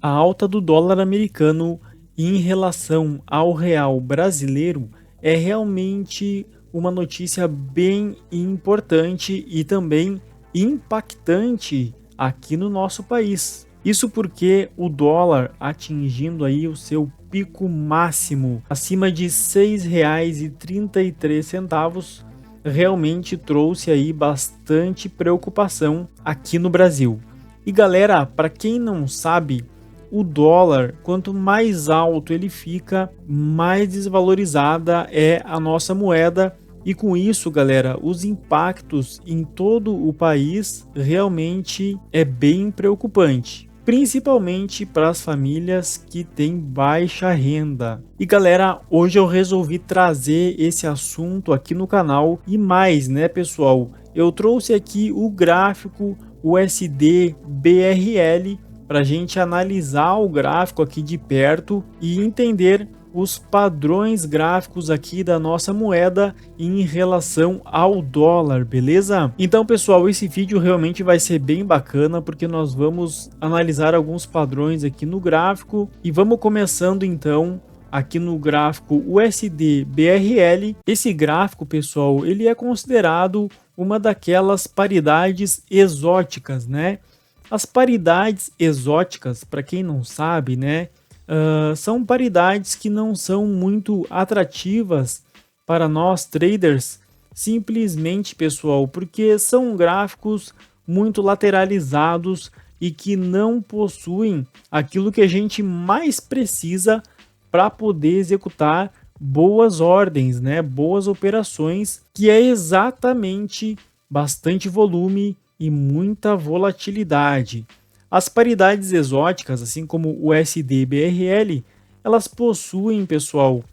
A alta do dólar americano em relação ao real brasileiro é realmente uma notícia bem importante e também impactante aqui no nosso país. Isso porque o dólar atingindo aí o seu pico máximo acima de R$ 6,33 realmente trouxe aí bastante preocupação aqui no Brasil. E galera, para quem não sabe, o dólar, quanto mais alto ele fica, mais desvalorizada é a nossa moeda. E com isso, galera, os impactos em todo o país realmente é bem preocupante, principalmente para as famílias que têm baixa renda. E galera, hoje eu resolvi trazer esse assunto aqui no canal e mais, né, pessoal? Eu trouxe aqui o gráfico USD BRL para a gente analisar o gráfico aqui de perto e entender os padrões gráficos aqui da nossa moeda em relação ao dólar, beleza? Então, pessoal, esse vídeo realmente vai ser bem bacana porque nós vamos analisar alguns padrões aqui no gráfico e vamos começando então aqui no gráfico USD BRL. Esse gráfico, pessoal, ele é considerado uma daquelas paridades exóticas, né? As paridades exóticas, para quem não sabe, né, são paridades que não são muito atrativas para nós traders, simplesmente, pessoal, porque são gráficos muito lateralizados e que não possuem aquilo que a gente mais precisa para poder executar boas ordens, né, boas operações, que é exatamente bastante volume e muita volatilidade. As paridades exóticas, assim como o USD e BRL, elas possuem, pessoal,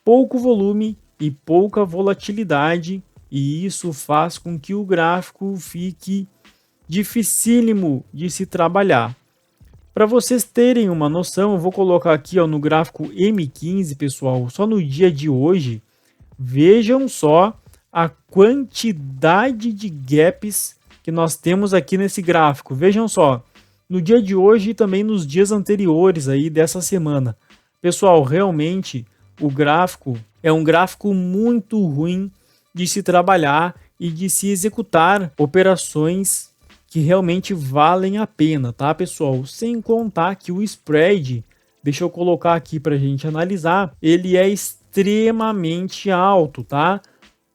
pouco volume e pouca volatilidade, e isso faz com que o gráfico fique dificílimo de se trabalhar. Para vocês terem uma noção, eu vou colocar aqui no gráfico M15, pessoal, só no dia de hoje. Vejam só a quantidade de gaps que nós temos aqui nesse gráfico. Vejam só, no dia de hoje e também nos dias anteriores aí dessa semana. Pessoal, realmente o gráfico é um gráfico muito ruim de se trabalhar e de se executar operações que realmente valem a pena, tá, pessoal? Sem contar que o spread, deixa eu colocar aqui para a gente analisar, ele é extremamente alto, tá?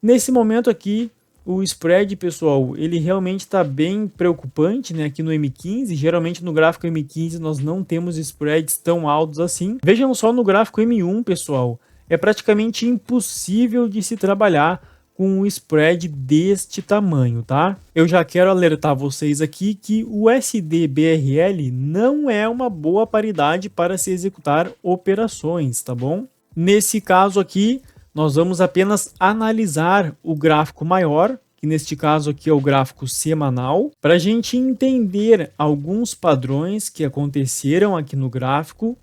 Nesse momento aqui, o spread, pessoal, ele realmente está bem preocupante, né? Aqui no M15, geralmente no gráfico M15 nós não temos spreads tão altos assim. Vejam só no gráfico M1, pessoal, é praticamente impossível de se trabalhar com um spread deste tamanho, tá? Eu já quero alertar vocês aqui que o USD-BRL não é uma boa paridade para se executar operações, tá bom? Nesse caso aqui, nós vamos apenas analisar o gráfico maior, que neste caso aqui é o gráfico semanal, para a gente entender alguns padrões que aconteceram aqui no gráfico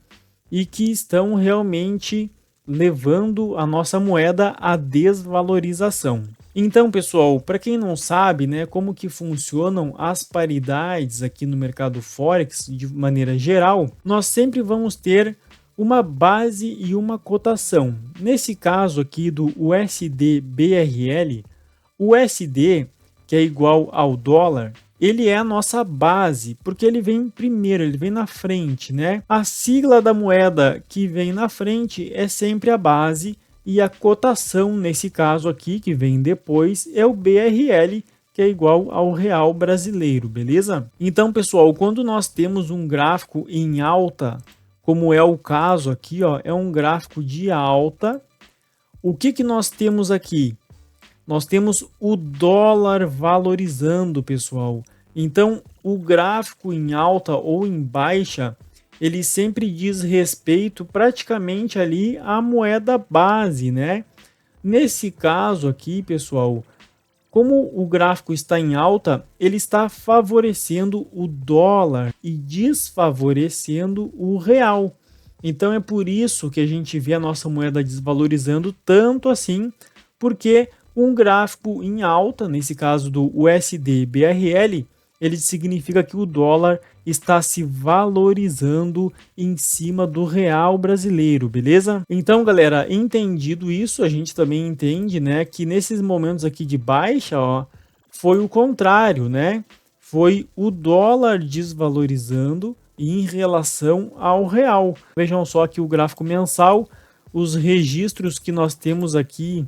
e que estão realmente levando a nossa moeda à desvalorização. Então, pessoal, para quem não sabe, né, como que funcionam as paridades aqui no mercado Forex de maneira geral, nós sempre vamos ter uma base e uma cotação. Nesse caso aqui do USD-BRL, o USD, que é igual ao dólar, ele é a nossa base, porque ele vem primeiro, ele vem na frente, né? A sigla da moeda que vem na frente é sempre a base e a cotação, nesse caso aqui, que vem depois, é o BRL, que é igual ao real brasileiro, beleza? Então, pessoal, quando nós temos um gráfico em alta, como é o caso aqui, é um gráfico de alta, o que nós temos aqui? Nós temos o dólar valorizando, pessoal. Então, o gráfico em alta ou em baixa, ele sempre diz respeito praticamente ali à moeda base, né? Nesse caso aqui, pessoal, como o gráfico está em alta, ele está favorecendo o dólar e desfavorecendo o real. Então é por isso que a gente vê a nossa moeda desvalorizando tanto assim, porque um gráfico em alta, nesse caso do USD-BRL, ele significa que o dólar está se valorizando em cima do real brasileiro, beleza? Então, galera, entendido isso, a gente também entende, né, que nesses momentos aqui de baixa, ó, foi o contrário, né? Foi o dólar desvalorizando em relação ao real. Vejam só aqui o gráfico mensal, os registros que nós temos aqui,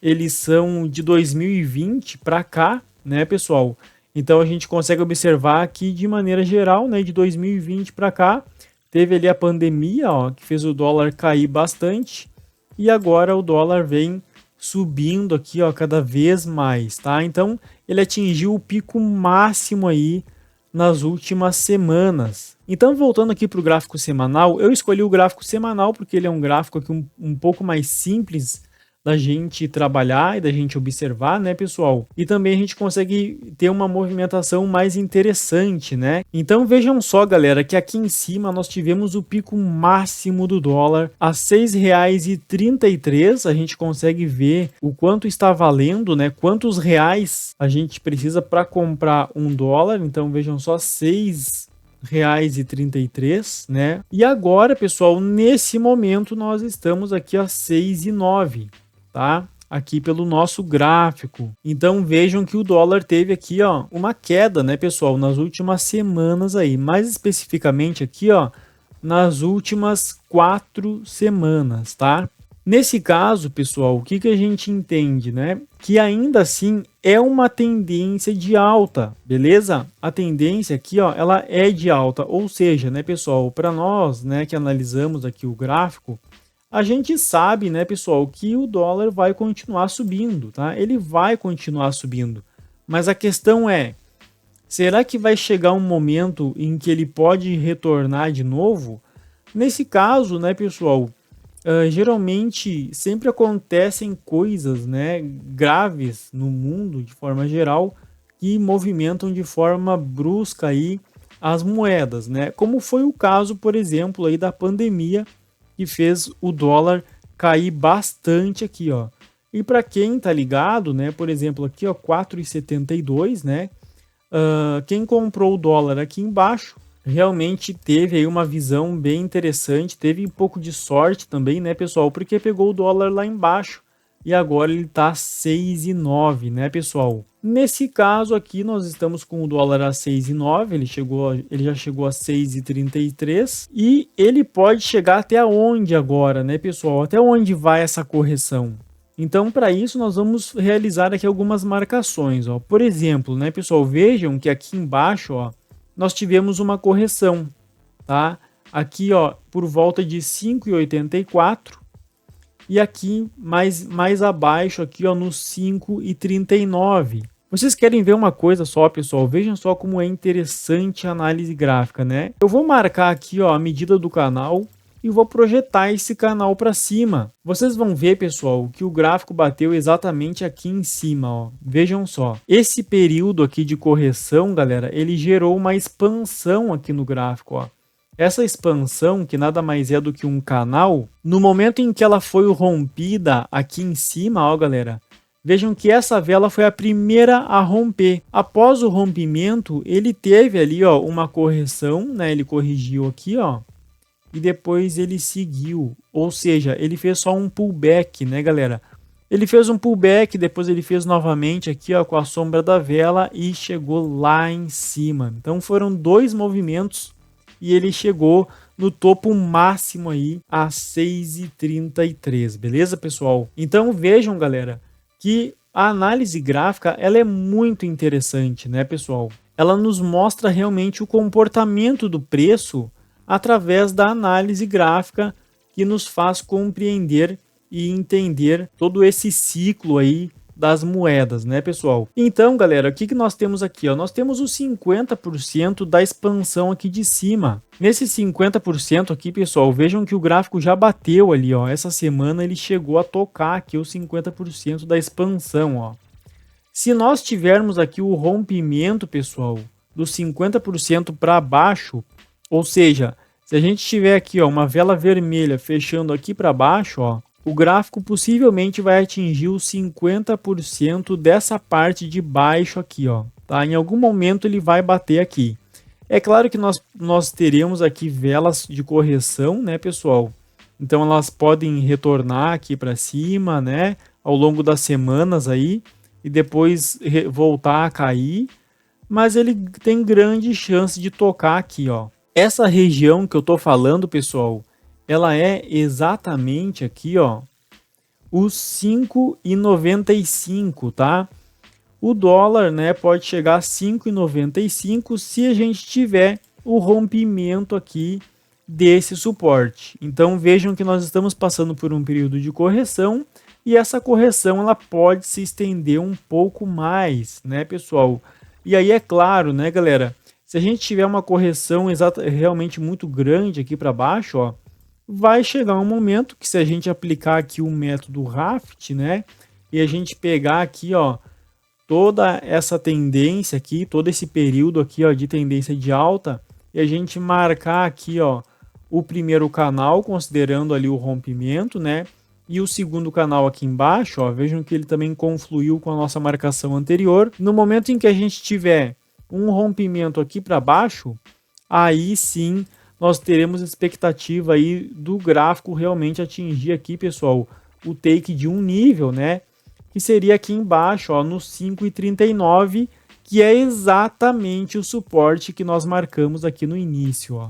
eles são de 2020 para cá, né, pessoal? Então a gente consegue observar aqui de maneira geral, né, de 2020 para cá, teve ali a pandemia, ó, que fez o dólar cair bastante, e agora o dólar vem subindo aqui, ó, cada vez mais, tá? Então ele atingiu o pico máximo aí nas últimas semanas. Então, voltando aqui para o gráfico semanal, eu escolhi o gráfico semanal porque ele é um gráfico aqui um pouco mais simples da gente trabalhar e da gente observar, né, pessoal? E também a gente consegue ter uma movimentação mais interessante, né? Então vejam só, galera, que aqui em cima nós tivemos o pico máximo do dólar a R$ 6,33. A gente consegue ver o quanto está valendo, né? Quantos reais a gente precisa para comprar um dólar. Então vejam só, R$ 6,33, né? E agora, pessoal, nesse momento nós estamos aqui a 6,09. Tá? Aqui pelo nosso gráfico. Então vejam que o dólar teve aqui, ó, uma queda, né, pessoal, nas últimas semanas aí, mais especificamente aqui, ó, nas últimas 4 semanas, tá? Nesse caso, pessoal, o que que a gente entende, né? Que ainda assim é uma tendência de alta, beleza? A tendência aqui, ó, ela é de alta, ou seja, né, pessoal, para nós, né, que analisamos aqui o gráfico, a gente sabe, né, pessoal, que o dólar vai continuar subindo, tá? Ele vai continuar subindo. Mas a questão é, será que vai chegar um momento em que ele pode retornar de novo? Nesse caso, né, pessoal, geralmente sempre acontecem coisas, né, graves no mundo, de forma geral, que movimentam de forma brusca aí as moedas, né? Como foi o caso, por exemplo, aí da pandemia, que fez o dólar cair bastante aqui, ó. E para quem tá ligado, né, por exemplo, aqui, ó, 4,72, né? Quem comprou o dólar aqui embaixo realmente teve aí uma visão bem interessante, teve um pouco de sorte também, né, pessoal? Porque pegou o dólar lá embaixo e agora ele tá 6,9, né, pessoal? Nesse caso aqui nós estamos com o dólar a 6,9, ele já chegou a 6,33 e ele pode chegar até onde agora, né, pessoal? Até onde vai essa correção? Então, para isso nós vamos realizar aqui algumas marcações, ó. Por exemplo, né, pessoal, vejam que aqui embaixo, ó, nós tivemos uma correção, tá? Aqui, ó, por volta de 5,84. E aqui, mais abaixo, aqui, ó, no 5,39. Vocês querem ver uma coisa só, pessoal? Vejam só como é interessante a análise gráfica, né? Eu vou marcar aqui, ó, a medida do canal e vou projetar esse canal para cima. Vocês vão ver, pessoal, que o gráfico bateu exatamente aqui em cima, ó. Vejam só. Esse período aqui de correção, galera, ele gerou uma expansão aqui no gráfico, ó. Essa expansão, que nada mais é do que um canal, no momento em que ela foi rompida aqui em cima, ó, galera, vejam que essa vela foi a primeira a romper. Após o rompimento, ele teve ali, ó, uma correção, né? Ele corrigiu aqui, ó, e depois ele seguiu. Ou seja, ele fez só um pullback, né, galera? Ele fez um pullback, depois ele fez novamente aqui, ó, com a sombra da vela e chegou lá em cima. Então foram 2 movimentos e ele chegou no topo máximo aí a 6,33, beleza, pessoal? Então vejam, galera, que a análise gráfica ela é muito interessante, né, pessoal? Ela nos mostra realmente o comportamento do preço através da análise gráfica, que nos faz compreender e entender todo esse ciclo aí das moedas, né, pessoal? Então, galera, o que nós temos aqui, ó? Nós temos os 50% da expansão aqui de cima. Nesse 50% aqui, pessoal, vejam que o gráfico já bateu ali, ó. Essa semana ele chegou a tocar aqui os 50% da expansão, ó. Se nós tivermos aqui o rompimento, pessoal, dos 50% para baixo, ou seja, se a gente tiver aqui, ó, uma vela vermelha fechando aqui para baixo, ó, o gráfico possivelmente vai atingir os 50% dessa parte de baixo aqui, ó. tá? Em algum momento ele vai bater aqui. É claro que nós teremos aqui velas de correção, né, pessoal? Então elas podem retornar aqui para cima, né, ao longo das semanas aí e depois voltar a cair, mas ele tem grande chance de tocar aqui, ó. Essa região que eu tô falando, pessoal, ela é exatamente aqui, ó, os 5,95, tá? O dólar, né, pode chegar a 5,95 se a gente tiver o rompimento aqui desse suporte. Então vejam que nós estamos passando por um período de correção e essa correção ela pode se estender um pouco mais, né, pessoal? E aí é claro, né, galera, se a gente tiver uma correção realmente muito grande aqui para baixo, ó, vai chegar um momento que se a gente aplicar aqui o método Raft, né, e a gente pegar aqui, ó, toda essa tendência aqui, todo esse período aqui, ó, de tendência de alta, e a gente marcar aqui, ó, o primeiro canal, considerando ali o rompimento, né? E o segundo canal aqui embaixo, ó, vejam que ele também confluiu com a nossa marcação anterior. No momento em que a gente tiver um rompimento aqui para baixo, aí sim nós teremos expectativa aí do gráfico realmente atingir aqui, pessoal, o take de um nível, né? Que seria aqui embaixo, ó, no 5,39, que é exatamente o suporte que nós marcamos aqui no início, ó.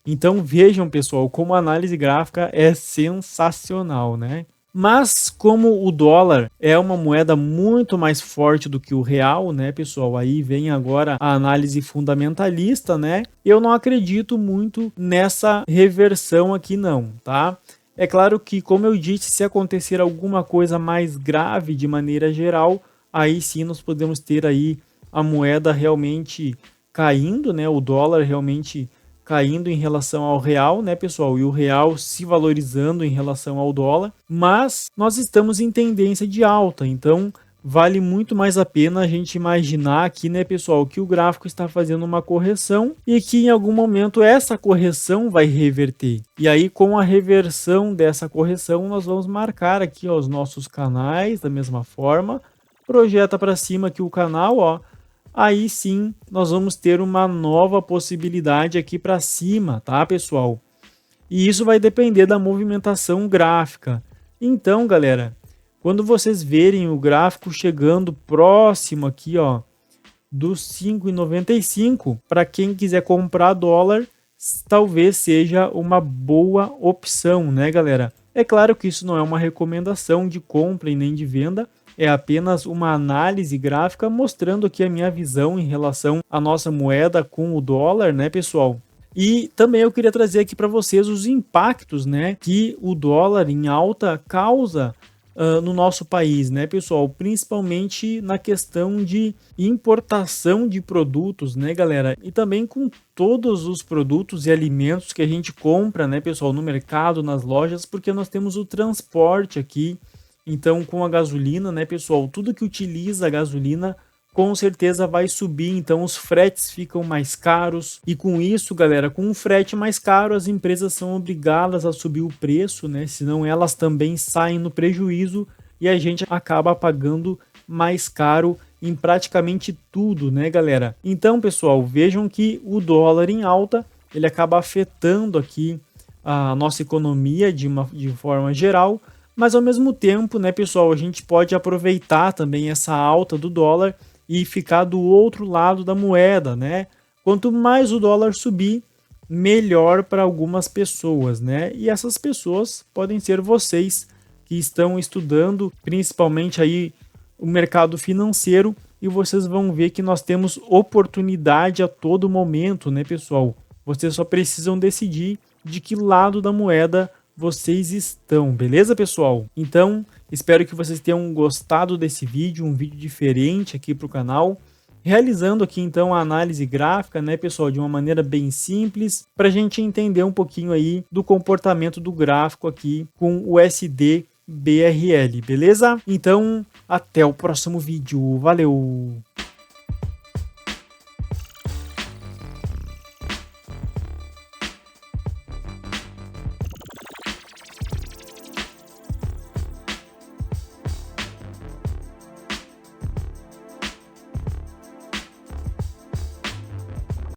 Então vejam, pessoal, como a análise gráfica é sensacional, né? Mas como o dólar é uma moeda muito mais forte do que o real, né, pessoal? Aí vem agora a análise fundamentalista, né? Eu não acredito muito nessa reversão aqui não, tá? É claro que, como eu disse, se acontecer alguma coisa mais grave de maneira geral, aí sim nós podemos ter aí a moeda realmente caindo, né? O dólar realmente caindo em relação ao real, né, pessoal? E o real se valorizando em relação ao dólar. Mas nós estamos em tendência de alta, então vale muito mais a pena a gente imaginar aqui, né, pessoal, que o gráfico está fazendo uma correção e que em algum momento essa correção vai reverter. E aí, com a reversão dessa correção, nós vamos marcar aqui, ó, os nossos canais da mesma forma. Projeta para cima aqui o canal, ó. Aí sim, nós vamos ter uma nova possibilidade aqui para cima, tá, pessoal? E isso vai depender da movimentação gráfica. Então, galera, quando vocês verem o gráfico chegando próximo aqui, ó, dos 5,95, para quem quiser comprar dólar, talvez seja uma boa opção, né, galera? É claro que isso não é uma recomendação de compra e nem de venda, é apenas uma análise gráfica mostrando aqui a minha visão em relação à nossa moeda com o dólar, né, pessoal? E também eu queria trazer aqui para vocês os impactos, né, que o dólar em alta causa no nosso país, né, pessoal? Principalmente na questão de importação de produtos, né, galera? E também com todos os produtos e alimentos que a gente compra, né, pessoal, no mercado, nas lojas, porque nós temos o transporte aqui. Então, com a gasolina, né, pessoal, tudo que utiliza a gasolina com certeza vai subir, então os fretes ficam mais caros e com isso, galera, com um frete mais caro, as empresas são obrigadas a subir o preço, né? Senão elas também saem no prejuízo e a gente acaba pagando mais caro em praticamente tudo, né, galera? Então, pessoal, vejam que o dólar em alta, ele acaba afetando aqui a nossa economia de forma geral, mas ao mesmo tempo, né, pessoal, a gente pode aproveitar também essa alta do dólar e ficar do outro lado da moeda, né? Quanto mais o dólar subir, melhor para algumas pessoas, né? E essas pessoas podem ser vocês que estão estudando, principalmente aí o mercado financeiro, e vocês vão ver que nós temos oportunidade a todo momento, né, pessoal? Vocês só precisam decidir de que lado da moeda vocês estão, beleza, pessoal? Então, espero que vocês tenham gostado desse vídeo, um vídeo diferente aqui para o canal, realizando aqui então a análise gráfica, né, pessoal, de uma maneira bem simples, para a gente entender um pouquinho aí do comportamento do gráfico aqui com o USD BRL, beleza? Então, até o próximo vídeo, valeu!